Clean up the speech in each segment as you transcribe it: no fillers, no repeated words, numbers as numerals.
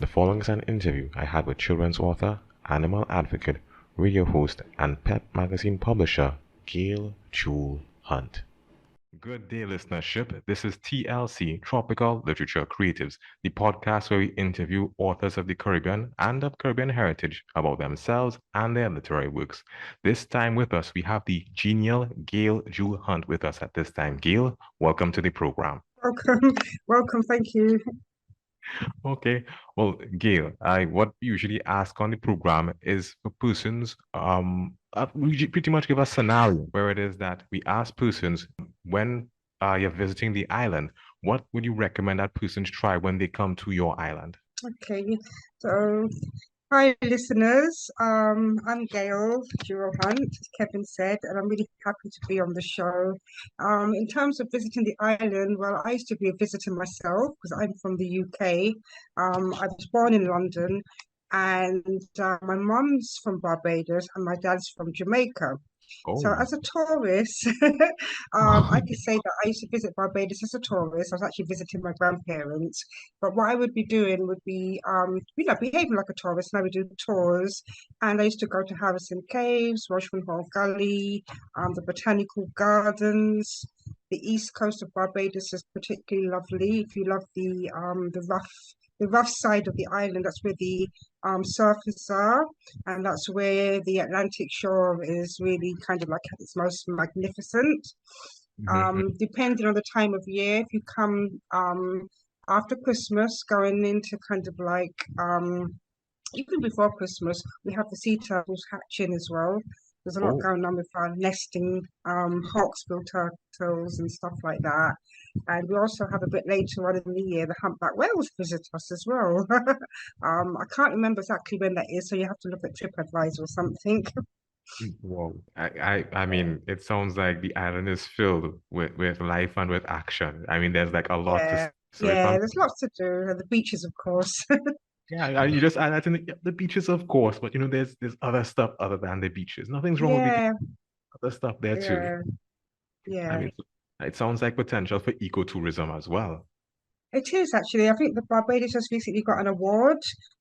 The following is an interview I had with children's author, animal advocate, radio host, and pet magazine publisher, Gail Hunte. Good day, listenership. This is TLC, Tropical Literature Creatives, the podcast where we interview authors of the Caribbean and of Caribbean heritage about themselves and their literary works. This time with us, we have the genial Gail Hunte with us at this time. Gail, welcome to the program. Welcome, thank you. Okay, well, Gail, what we usually ask on the program is for persons, we pretty much give a scenario where it is that we ask persons when you're visiting the island, what would you recommend that persons try when they come to your island? Okay, so hi listeners. I'm Gail Hunte, as Kevin said, and I'm really happy to be on the show. In terms of visiting the island, well, I used to be a visitor myself because I'm from the UK. I was born in London, and my mum's from Barbados and my dad's from Jamaica. So Oh, as a tourist, I could say that I used to visit Barbados as a tourist. I was actually visiting my grandparents. But what I would be doing would be, behaving like a tourist. And I would do tours. And I used to go to Harrison Caves, Rochman Hall Gully, the Botanical Gardens. The east coast of Barbados is particularly lovely. If you love the rough side of the island, that's where the surfers are, and that's where the Atlantic shore is really kind of like at its most magnificent. Depending on the time of year, if you come after Christmas, going into kind of like even before Christmas, we have the sea turtles hatching as well. There's a lot oh, going on with our nesting hawksbill turtles and stuff like that. And we also have a bit later on in the year, the humpback whales visit us as well. I can't remember exactly when that is, so you have to look at TripAdvisor or something. wow. I mean, it sounds like the island is filled with life and with action. I mean, there's like a lot to see. Yeah, So if yeah, I'm there's lots to do. And the beaches, of course. Yeah, you just add that in the beaches, of course, but there's other stuff other than the beaches. Nothing's wrong with the beach, Yeah, other stuff there too. yeah, I yeah. mean, it sounds like potential for ecotourism as well. It is actually. I think the Barbados has recently got an award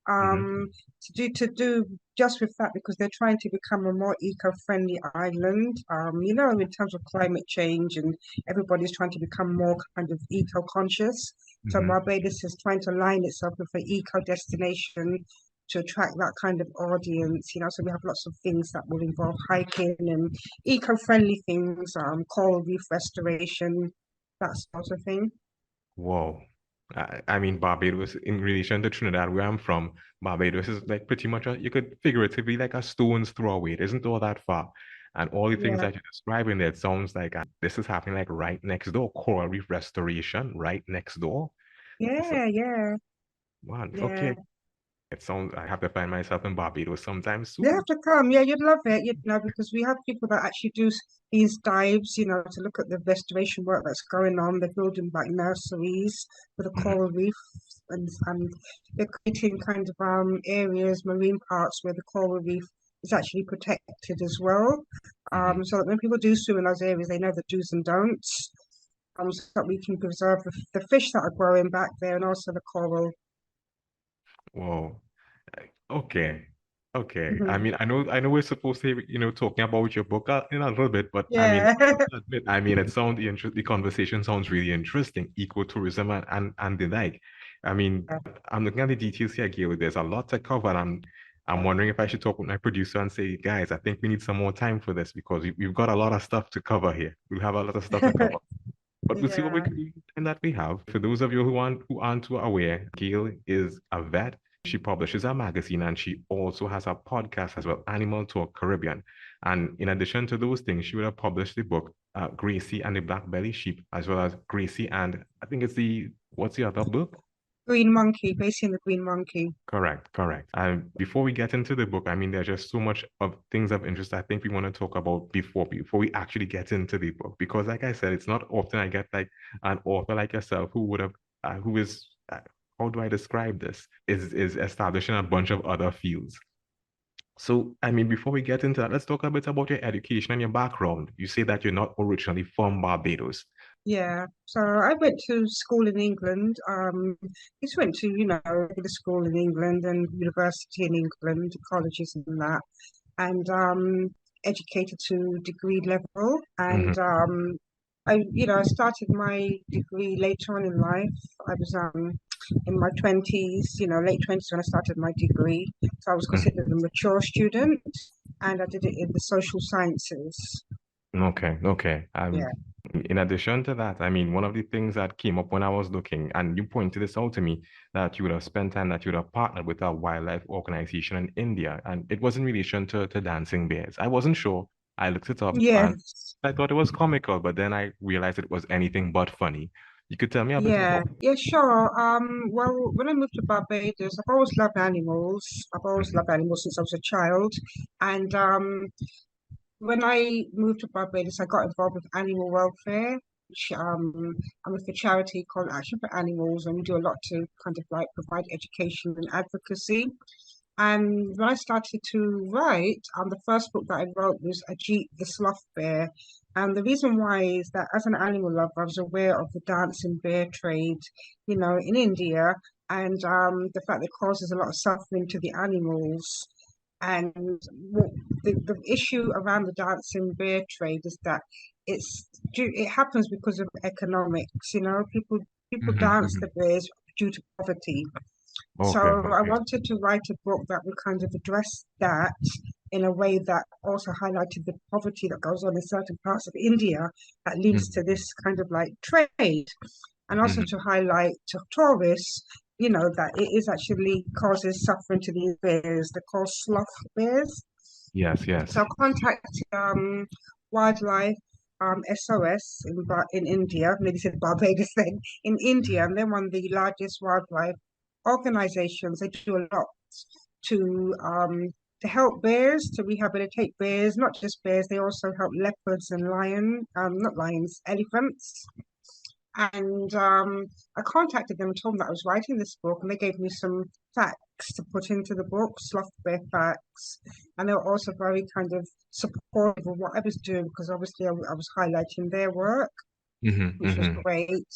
Hmm. um, to do just with that because they're trying to become a more eco-friendly island. In terms of climate change and everybody's trying to become more kind of eco-conscious. So Hmm. Barbados is trying to align itself with an eco destination to attract that kind of audience. So we have lots of things that will involve hiking and eco-friendly things, coral reef restoration, that sort of thing. Whoa. I mean, Barbados, in relation to Trinidad, where I'm from, Barbados is like pretty much you could figuratively like a stone's throw away. It isn't all that far. And all the things Yeah. that you're describing there, it sounds like this is happening like right next door. Coral reef restoration right next door. So, Yeah, yeah, man, yeah. okay. It sounds I have to find myself in Barbados sometime You soon. have to come. Yeah, you'd love it, because we have people that actually do these dives, to look at the restoration work that's going on. They're building like nurseries for the Mhm. coral reef, and they're creating kind of areas, marine parks where the coral reef is actually protected as well. Mhm. So that when people do swim in those areas, they know the do's and don'ts. So that we can preserve the fish that are growing back there and also the coral. Whoa. Okay. Okay. I Mhm. mean, I know we're supposed to, talking about your book in a little bit, but I mean, Yeah. I mean, the conversation sounds really interesting, ecotourism and the like. I mean, I'm looking at the details here, Gail. There's a lot to cover. And I'm wondering if I should talk with my producer and say, guys, I think we need some more time for this because we've got a lot of stuff to cover here. We have a lot of stuff to cover. But we'll see what we Yeah. can do in the time that we have. For those of you who aren't too aware, Gail is a vet. She publishes a magazine and she also has a podcast as well, Animal Talk Caribbean. And in addition to those things, she would have published the book Gracie and the Blackbelly Sheep, as well as Gracie and I think it's what's the other book? Green monkey, based in the green monkey. Correct, correct. And before we get into the book, I mean, there's just so much of things of interest I think we want to talk about before we actually get into the book. Because like I said, it's not often I get like an author like yourself who would have who is how do I describe this? Is establishing a bunch of other fields. So, I mean, before we get into that, let's talk a bit about your education and your background. You say that you're not originally from Barbados. Yeah, so I went to school in England. Just went to, regular school in England and university in England, colleges and that, and educated to degree level. Hmm. And I started my degree later on in life. I was in my twenties, late twenties when I started my degree. So I was considered a mature student, and I did it in the social sciences. Okay, okay. Yeah, In addition to that, I mean, one of the things that came up when I was looking, and you pointed this out to me, that you would have spent time, that you would have partnered with a wildlife organization in India, and it was in relation to dancing bears. I wasn't sure. I looked it up and yes. I thought it was comical, but then I realized it was anything but funny. You could tell me a bit Yeah, about. yeah, sure. Well, when I moved to Barbados, I've always loved animals. I've always Mhm, loved animals since I was a child. And when I moved to Barbados, I got involved with animal welfare, which I'm with a charity called Action for Animals, and we do a lot to kind of like provide education and advocacy. And when I started to write, the first book that I wrote was Ajit the Sloth Bear. And the reason why is that as an animal lover, I was aware of the dancing bear trade, in India, and the fact that it causes a lot of suffering to the animals. And what the issue around the dancing bear trade is that it happens because of economics. People mhm, dance the mhm. bears due to poverty. So Okay, I okay. wanted to write a book that would kind of address that in a way that also highlighted the poverty that goes on in certain parts of India that leads to Mhm, this kind of like trade, and also mhm. to highlight to tourists, that it is actually causes suffering to these bears. They're called sloth bears. Yes, yes. So I contacted wildlife SOS in India, maybe said Barbados then, in India, Mhm. and they're one of the largest wildlife organizations. They do a lot to um, to help bears, to rehabilitate bears, not just bears, they also help leopards and not lions, elephants. And I contacted them and told them that I was writing this book, and they gave me some facts to put into the book, sloth bear facts. And they were also very kind of supportive of what I was doing because obviously I was highlighting their work, Mhm, which was mhm. great.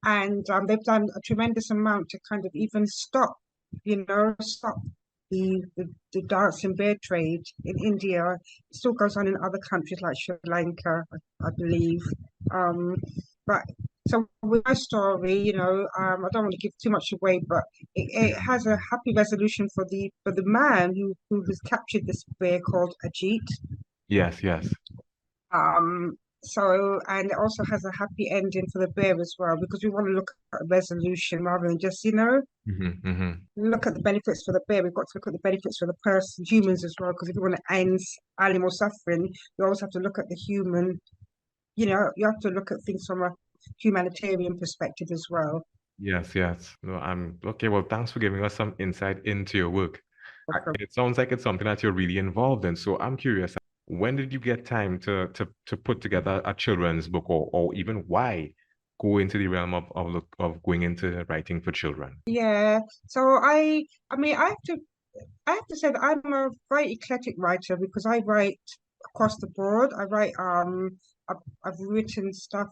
And they've done a tremendous amount to kind of even stop the dancing bear trade in India. It still goes on in other countries like Sri Lanka, I believe. Um, but so with my story, I don't want to give too much away, but it has a happy resolution for the man who has captured this bear called Ajit. Yes, yes. Um, and it also has a happy ending for the bear as well, because we want to look at a resolution rather than just, Mhm, mhm. look at the benefits for the bear. We've got to look at the benefits for the person, humans as well, because if you want to end animal suffering, you always have to look at the human, you have to look at things from a humanitarian perspective as well. Yes, yes. No, I'm okay. Well, thanks for giving us some insight into your work. It sounds like it's something that you're really involved in. So I'm curious, when did you get time to put together a children's book, or even why go into the realm of going into writing for children? Yeah. So I mean, I have to say that I'm a very eclectic writer because I write across the board. I've, I've written stuff,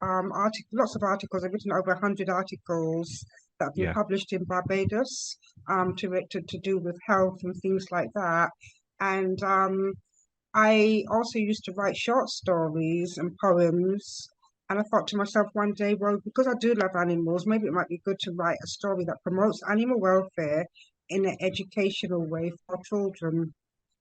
lots of articles. I've written over 100 articles that have been Yeah. published in Barbados, to do with health and things like that. And I also used to write short stories and poems. And I thought to myself one day, well, because I do love animals, maybe it might be good to write a story that promotes animal welfare in an educational way for children.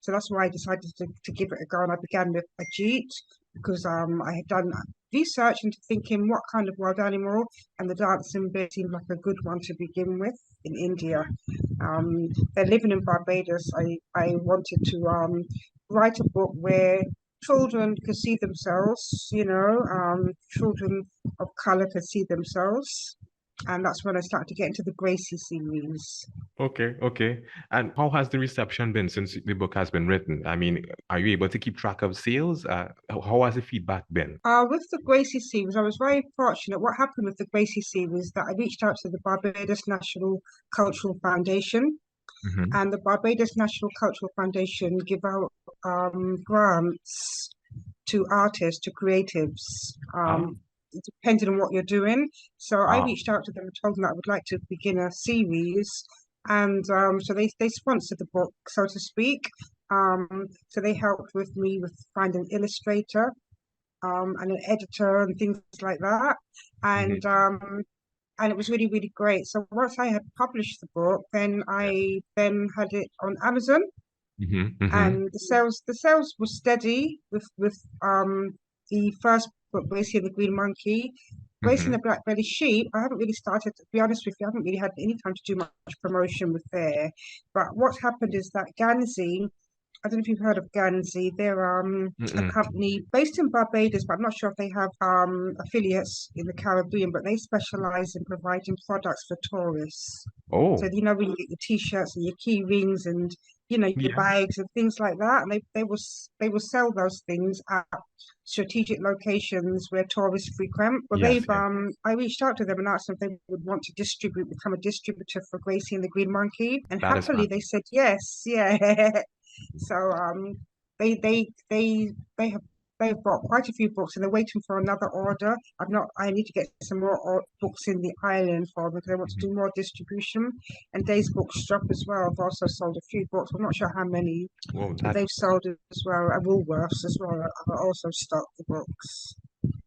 So that's why I decided to give it a go. And I began with Ajit because I had done research into thinking what kind of wild animal, and the dancing bear seemed like a good one to begin with in India. They're living in Barbados. I wanted to write a book where children could see themselves, children of color could see themselves. And that's when I started to get into the Gracie series. Okay, okay. And how has the reception been since the book has been written? I mean, are you able to keep track of sales? How has the feedback been? With the Gracie series, I was very fortunate. What happened with the Gracie series that I reached out to the Barbados National Cultural Foundation, Mm-hmm. and the Barbados National Cultural Foundation give out grants to artists, to creatives, Ah, depending on what you're doing. So I ah. reached out to them and told them that I would like to begin a series, and so they sponsored the book, so to speak. So they helped with me with finding an illustrator, and an editor and things like that. Mm-hmm. And it was really, really great. So once I had published the book, then Yes. I then had it on Amazon, Mm-hmm. Mm-hmm. and the sales were steady with the first book, Gracie and the Green Monkey. Gracie and Mm-hmm. the Blackbelly Sheep, I haven't really started, to be honest with you, I haven't really had any time to do much promotion with there. But what's happened is that Gansey, I don't know if you've heard of Gansey. They're a Mm-mm. company based in Barbados, but I'm not sure if they have affiliates in the Caribbean, but they specialize in providing products for tourists. So Oh, you know when you get your t-shirts and your key rings and you know your yeah. bags and things like that, and they will sell those things at strategic locations where tourists frequent. Well, Yes, yes. I reached out to them and asked them if they would want to become a distributor for Gracie and the Green Monkey, and That is happily fun. they said yes. Yeah. So they they they they have they've bought quite a few books and they're waiting for another order. I need to get some more books in the island for them because I want to Mhm. do more distribution. And Days Bookshop as well. I've also sold a few books. I'm not sure how many, Well, but that they've sold as well. And Woolworths as well. I've also stocked the books.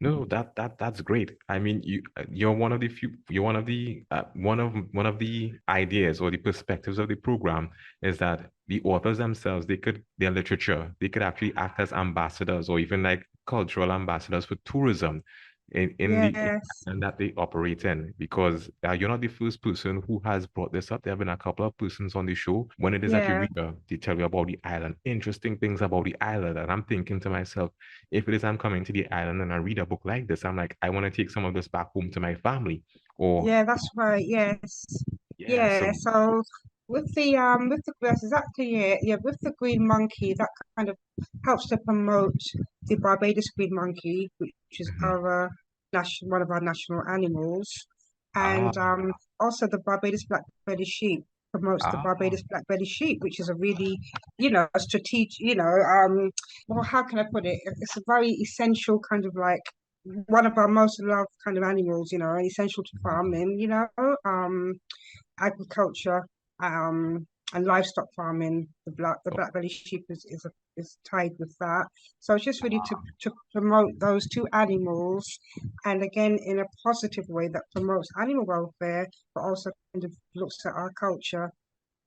no, that's great. I mean, you're one of the few. You're one of the one of the ideas or the perspectives of the program is that the authors themselves, their literature, they could actually act as ambassadors or even like cultural ambassadors for tourism in the Yes. and that they operate in because you're not the first person who has brought this up. There have been a couple of persons on the show. When it is that you Yeah. read, they tell you about the island, interesting things about the island, and I'm thinking to myself, if it is I'm coming to the island and I read a book like this, I'm like, I want to take some of this back home to my family. Or Yeah, that's right. Yes. yeah, Yeah. so So with the that's exactly it. Yeah, with the green monkey, that kind of helps to promote the Barbados green monkey, which is mhm. our national one of our national animals, Ah, and also the Barbados black-bellied sheep promotes the ah, Barbados black-bellied sheep, which is a really, a strategic, well, how can I put it? It's a very essential kind of like one of our most loved kind of animals, and essential to mhm. farming, agriculture, and livestock farming. The Oh, black belly sheep is tied with that. So it's just really to ah. to promote those two animals, and again in a positive way that promotes animal welfare, but also kind of looks at our culture,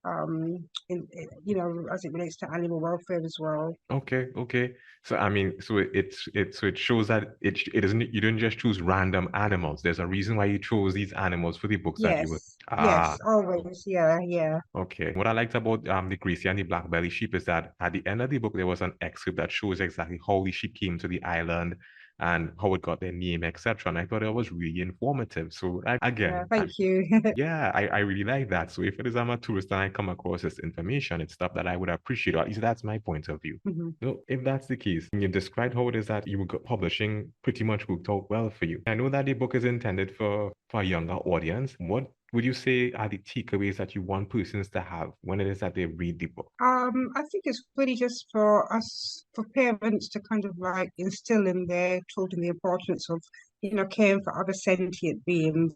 as it relates to animal welfare as well. Okay, okay. So I mean, so it shows that it isn't you didn't just choose random animals. There's a reason why you chose these animals for the books that you would. Yes, Ah, yes, always, yeah, yeah, okay. What I liked about the Gracie and the Black Belly sheep is that at the end of the book there was an excerpt that shows exactly how the sheep came to the island and how it got their name, etc. And I thought it was really informative. So yeah. again, Thank you. yeah, I really like that. So if it is I'm a tourist and I come across this information, it's stuff that I would appreciate, or at least that's my point of view. Mhm. So if that's the case, you described how it is that publishing pretty much worked out well for you. I know that the book is intended for a younger audience. What would you say are the takeaways that you want persons to have when it is that they read the book? I think it's really just for us, for parents to kind of like instill in their children the importance of, caring for other sentient beings.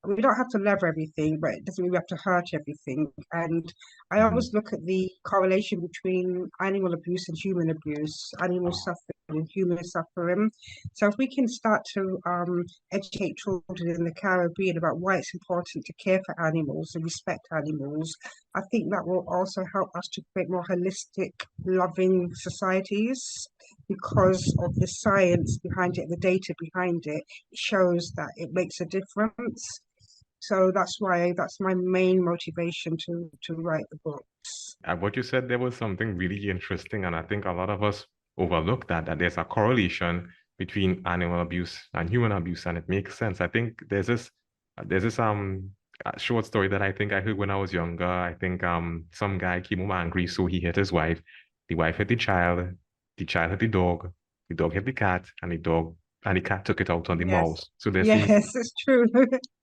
We don't have to love everything, but it doesn't mean we have to hurt everything. And I Mhm. always look at the correlation between animal abuse and human abuse, animal Oh, suffering and human suffering. So if we can start to educate children in the Caribbean about why it's important to care for animals and respect animals, I think that will also help us to create more holistic, loving societies because of the science behind it, the data behind it. It shows that it makes a difference. So that's my main motivation to write the books. what you said there was something really interesting, and I think a lot of us overlook that there's a correlation between animal abuse and human abuse, and it makes sense. I think there's this There's this short story that I think I heard when I was younger. I think some guy came home angry, so he hit his wife. The wife hit the child hit the dog hit the cat, and the cat took it out on the Yes, mouse. So there seems, yes, it's true.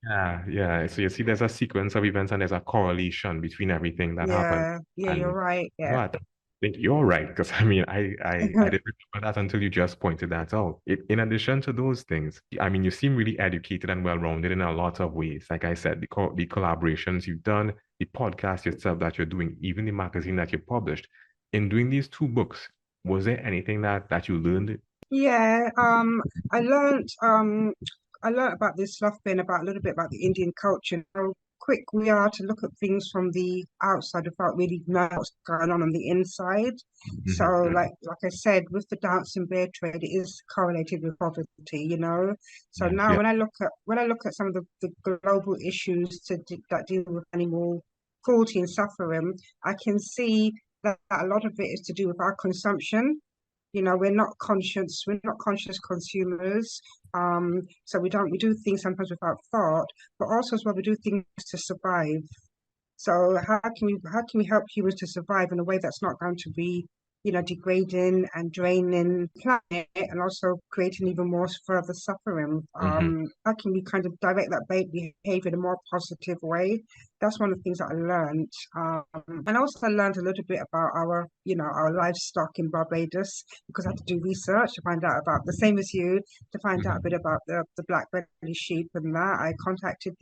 yeah. So you see, there's a sequence of events and there's a correlation between everything that happened. Yeah, yeah, you're And right. Yeah. what? I think you're right, because I mean, I didn't remember that until you just pointed that out. In addition to those things, I mean, you seem really educated and well-rounded in a lot of ways. Like I said, the collaborations you've done, the podcast yourself that you're doing, even the magazine that you published. In doing these two books, was there anything that you learned? Yeah, I I learned about this sloth bear and about a little bit about the Indian culture, and how quick we are to look at things from the outside without really knowing what's going on the inside. So, Hmm. Hmm. like I said, with the dancing bear trade, it is correlated with poverty, you know. So Yes, now yeah. when I look at some of the global issues that deal with animal cruelty and suffering, I can see that a lot of it is to do with our consumption. You know, we're not conscious consumers. So we do things sometimes without thought, but also as well we do things to survive. So how can we help humans to survive in a way that's not going to be, you know, degrading and draining the planet and also creating even more further suffering? Hmm. How can we kind of direct that behavior in a more positive way? That's one of the things that I learned. And also I learned a little bit about our, you know, our livestock in Barbados because I had to do research to find out about the same as you, to find out a bit Hmm. about the black-bellied sheep and that. I contacted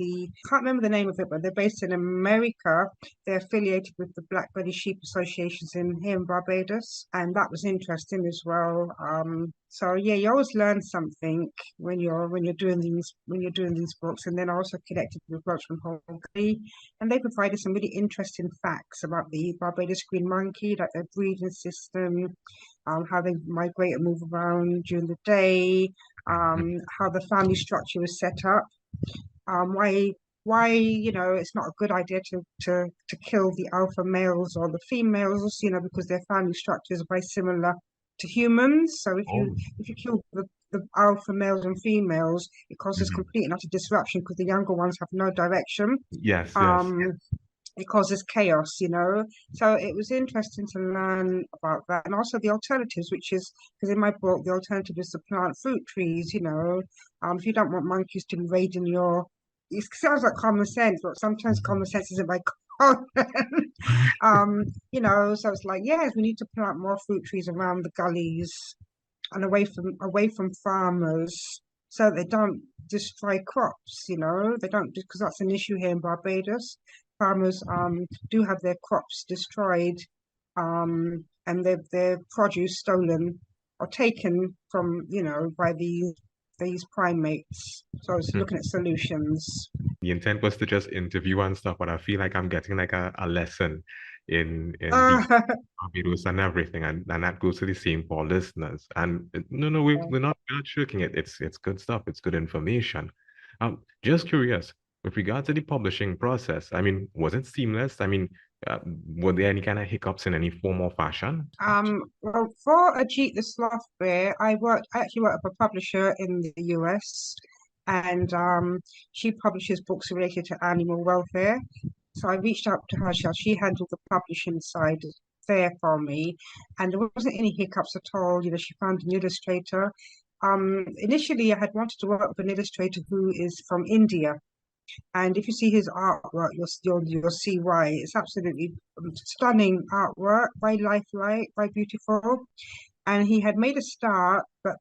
can't remember the name of it, but they're based in America. They're affiliated with the Black-bellied Sheep Associations in here in Barbados, and that was interesting as well. So yeah, you always learn something when you're doing these books, and then I also connected with folks from Hunte, and they provided some really interesting facts about the Barbados green monkey, like their breeding system, how they migrate and move around during the day, how the family structure is set up, why you know it's not a good idea to kill the alpha males or the females, you know, because their family structures are very similar to humans. So Oh. if you kill the alpha males and females, it causes Hmm. complete and utter disruption because the younger ones have no direction. Yes, yes. Um, it causes chaos, you know. So it was interesting to learn about that, and also the alternatives, which is because in my book the alternative is to plant fruit trees. You know, if you don't want monkeys to be raiding your, it sounds like common sense, but sometimes common sense isn't very common. You know, so it's like yes, we need to plant more fruit trees around the gullies and away from farmers so they don't destroy crops, you know, they don't because that's an issue here in Barbados. Farmers do have their crops destroyed and their produce stolen or taken from, you know, by these primates. So it's looking at solutions. The intent was to just interview and stuff, but I feel like I'm getting like a lesson in the Uh, Barbados and everything, and that goes to the same for listeners. And no, we're not shirking it. It's good stuff. It's good information. Just curious, with regard to the publishing process, I mean, was it seamless? I mean, were there any kind of hiccups in any form or fashion? well, for Ajit the Sloth Bear, I actually worked for a publisher in the US, and she publishes books related to animal welfare. So I reached out to her. She handled the publishing side there for me, and there wasn't any hiccups at all. You know, she found an illustrator. Initially, I had wanted to work with an illustrator who is from India, and if you see his artwork, you'll see why. It's absolutely stunning artwork, very lifelike, very beautiful. And he had made a start, but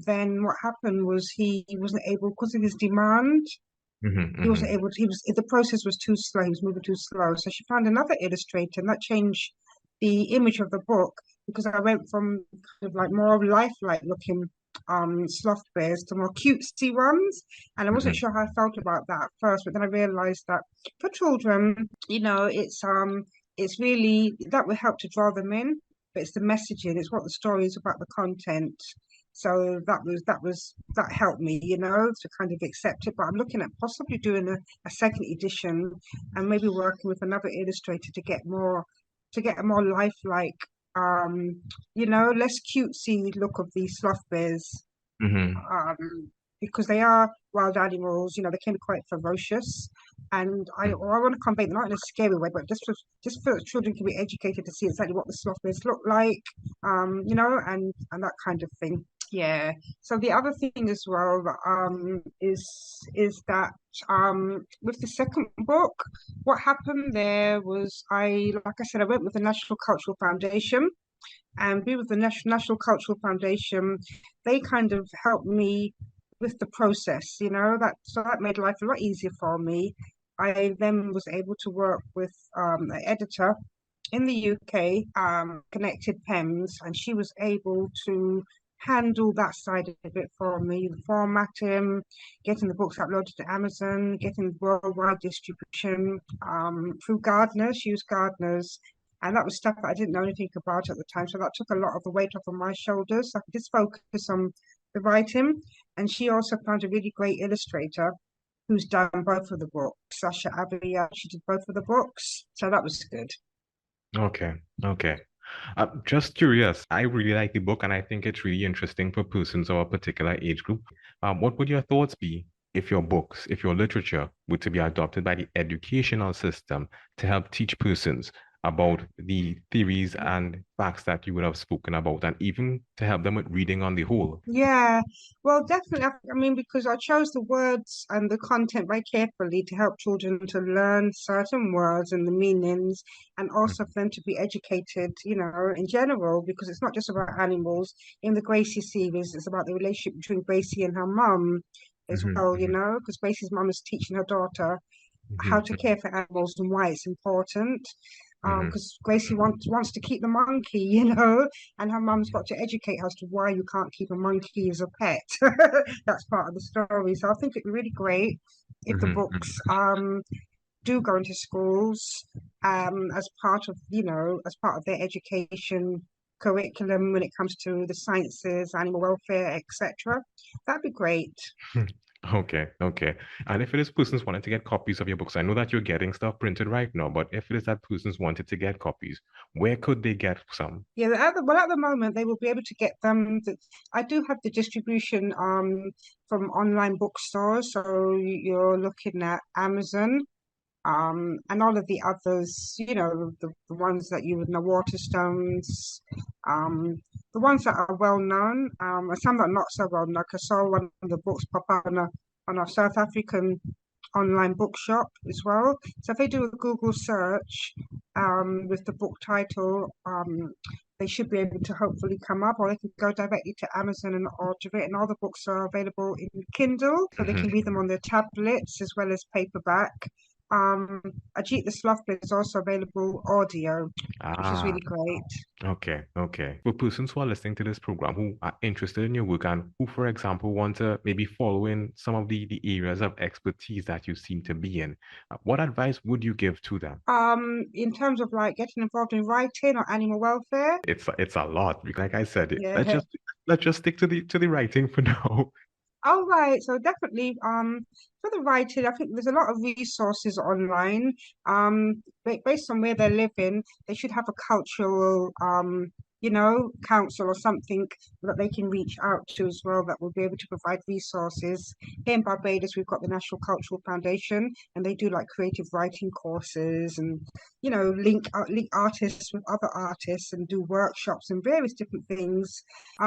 then what happened was he wasn't able because of his demand. Hmm. He Hmm. wasn't able to. He was the process was too slow. He was moving too slow. So she found another illustrator, and that changed the image of the book because I went from kind of like more lifelike looking sloth bears to more cutesy ones. And I wasn't Hmm. sure how I felt about that at first, but then I realized that for children, you know, it's really that will help to draw them in, but it's the messaging, it's what the story is about, the content. So that helped me, you know, to kind of accept it. But I'm looking at possibly doing a second edition and maybe working with another illustrator to get a more lifelike, you know, less cutesy look of these sloth bears. Hmm. Um, because they are wild animals. You know, they can be quite ferocious, and I want to convey not in a scary way, but just for children to be educated to see exactly what the sloth bears look like, you know, and that kind of thing. Yeah. So the other thing as well, is that with the second book, what happened there was like I said, I went with the National Cultural Foundation, and be with the National Cultural Foundation, they kind of helped me with the process, you know, that made life a lot easier for me. I then was able to work with an editor in the UK, Connected Pens, and she was able to handle that side of it for me, the formatting, getting the books uploaded to Amazon, getting worldwide distribution, through Gardeners, she used Gardeners, and that was stuff that I didn't know anything about at the time. So that took a lot of the weight off of my shoulders. So I could just focus on the writing. And she also found a really great illustrator who's done both of the books. Sasha Abbey, she did both of the books. So that was good. Okay, okay. Just curious. I really like the book, and I think it's really interesting for persons of a particular age group. What would your thoughts be if your books, if your literature were to be adopted by the educational system to help teach persons about the theories and facts that you would have spoken about, and even to help them with reading on the whole? Yeah, well, definitely. I mean, because I chose the words and the content very carefully to help children to learn certain words and the meanings, and also for them to be educated, you know, in general, because it's not just about animals. In the Gracie series, it's about the relationship between Gracie and her mum as Mm-hmm, well, you mm-hmm, know, because Gracie's mum is teaching her daughter how to mm-hmm, care for animals and why it's important. mm-hmm, Because Gracie wants to keep the monkey, you know, and her mum's got to educate her as to why you can't keep a monkey as a pet. That's part of the story. So I think it'd be really great if the mm-hmm, books do go into schools, as part of, you know, as part of their education curriculum when it comes to the sciences, animal welfare, etc. That'd be great. mm-hmm. Okay, okay. And if it is persons wanting to get copies of your books, I know that you're getting stuff printed right now, but if it is that persons wanted to get copies, where could they get some? Yeah, at the moment they will be able to get them. I do have the distribution from online bookstores, so you're looking at Amazon, and all of the others, you know, the ones that you would know, Waterstones, um, the ones that are well known, and some that are not so well known. 'Cause I saw one of the books pop up on a South African online bookshop as well. So if they do a Google search, with the book title, they should be able to hopefully come up, or they can go directly to Amazon and order it. And all the books are available in Kindle, so they can read them on their tablets as well as paperback. Um, Ajit the Sloth Bear is also available audio, which is Ah, really great. okay, okay. For persons who are listening to this program who are interested in your work and who, for example, want to maybe follow in some of the areas of expertise that you seem to be in, what advice would you give to them? In terms of like getting involved in writing or animal welfare, It's a lot. Like I said, yeah. let's just stick to the writing for now. Oh, right. So definitely, for the writing, I think there's a lot of resources online. Based on where they're living, they should have a cultural, you know, council or something that they can reach out to as well that will be able to provide resources. Here in Barbados, we've got the National Cultural Foundation, and they do like creative writing courses and, you know, link artists with other artists and do workshops and various different things.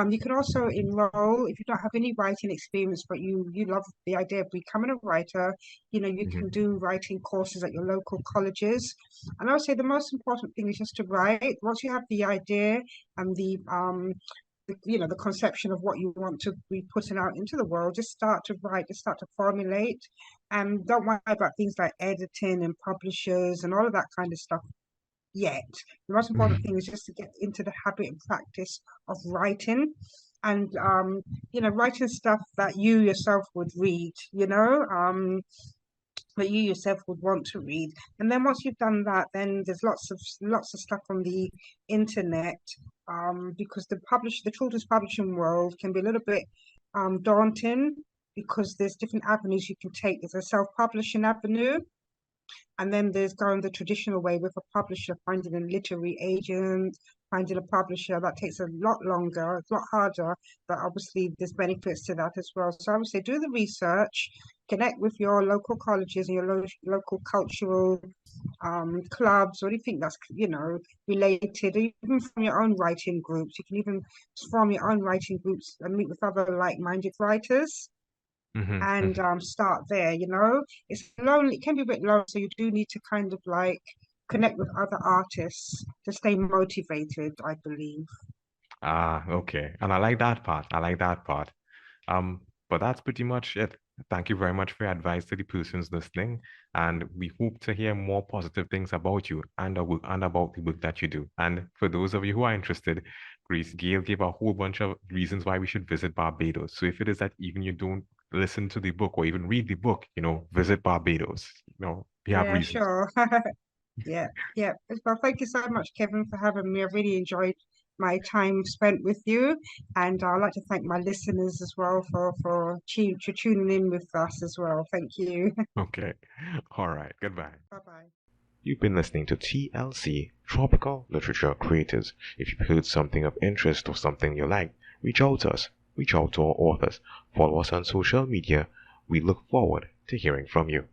You can also enroll if you don't have any writing experience, but you love the idea of becoming a writer. You know, you can Mhm, do writing courses at your local colleges. And I would say the most important thing is just to write. Once you have the idea and you know, the conception of what you want to be putting out into the world, just start to write, just start to formulate, and don't worry about things like editing and publishers and all of that kind of stuff yet. The most important mhm, thing is just to get into the habit and practice of writing, and you know, writing stuff that you yourself would read, you know, that you yourself would want to read. And then once you've done that, then there's lots of stuff on the internet, because the children's publishing world can be a little bit daunting, because there's different avenues you can take. There's a self-publishing avenue, and then there's going the traditional way with a publisher, finding a literary agent, finding a publisher. That takes a lot longer, it's a lot harder, but obviously there's benefits to that as well. So I would say do the research, connect with your local colleges and your local cultural clubs or anything that's, related, even from your own writing groups. You can even form your own writing groups and meet with other like-minded writers and Mm-hmm. start there. It's lonely, it can be a bit lonely, so you do need to kind of like connect with other artists to stay motivated, I believe. Ah, okay. And I like that part. I like that part. But that's pretty much it. Thank you very much for your advice to the persons listening. And we hope to hear more positive things about you and about the work that you do. And for those of you who are interested, Gail gave a whole bunch of reasons why we should visit Barbados. So if it is that even you don't listen to the book or even read the book, visit Barbados. We have Yeah, reasons. sure. Yeah, yeah. Well, thank you so much, Kevin, for having me. I really enjoyed my time spent with you, and I'd like to thank my listeners as well for tuning in with us as well. Thank you. Okay. All right. Goodbye. Bye bye. You've been listening to TLC, Tropical Literature Creators. If you've heard something of interest or something you like, reach out to us. Reach out to our authors. Follow us on social media. We look forward to hearing from you.